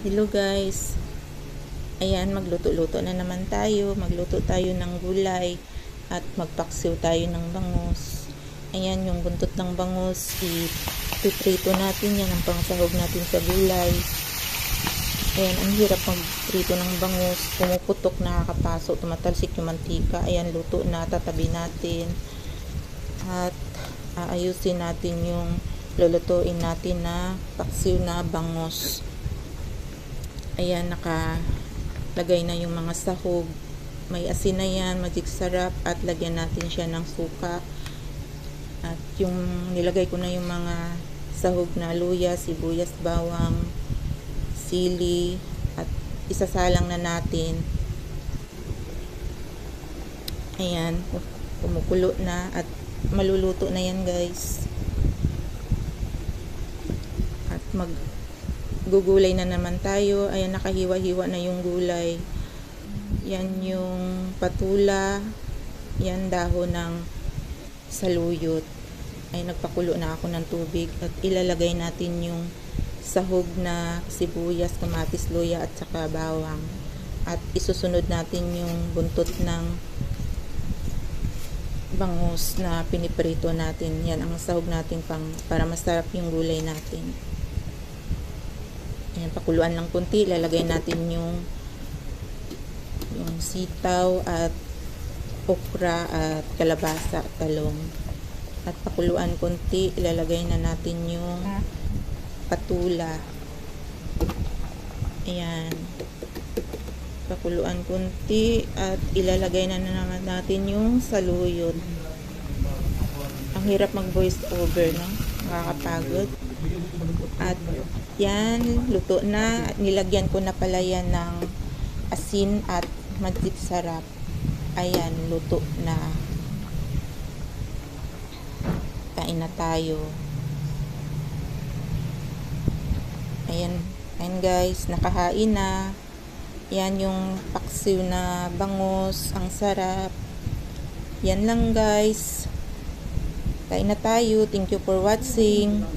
Hello guys, ayan magluto-luto na naman tayo, magluto tayo ng gulay at magpaksiw tayo ng bangus. Ayan yung buntot ng bangus, ipiprito natin yan ang pangsahog natin sa gulay. Ayan, ang hirap magprito ng bangus, pumuputok, nakakapaso, tumatalsik yung mantika. Ayan, luto na, tatabi natin at aayusin natin yung lulutuin natin na paksiw na bangus. Ayan, nakalagay na yung mga sahog. May asin na yan, magic sarap, at lagyan natin siya ng suka. At yung nilagay ko na yung mga sahog na luya, sibuyas, bawang, sili, at isasalang na natin. Ayan, kumukulo na at maluluto na yan guys. At gugulay na naman tayo. Ayan, nakahiwa-hiwa na yung gulay. Yan yung patula. Yan dahon ng saluyot. Ay, nagpakulo na ako ng tubig at ilalagay natin yung sahog na sibuyas, kamatis, luya at saka bawang. At isusunod natin yung buntot ng bangus na piniprito natin. Yan ang sahog natin para masarap yung gulay natin. Ayan, pakuluan lang kunti, lalagay natin yung sitaw at okra at kalabasa at talong. At pakuluan kunti, ilalagay na natin yung patula. Ayan. Pakuluan kunti at ilalagay na naman natin yung saluyot. Ang hirap mag voice over, no? Nakakapagod. At yan, luto na. Nilagyan ko na pala yan ng asin at magic sarap. Ayan, luto na. Kain na tayo. Ayan, ayan guys, nakahain na. Yan yung paksiw na bangus. Ang sarap. Yan lang guys. Kain na tayo. Thank you for watching.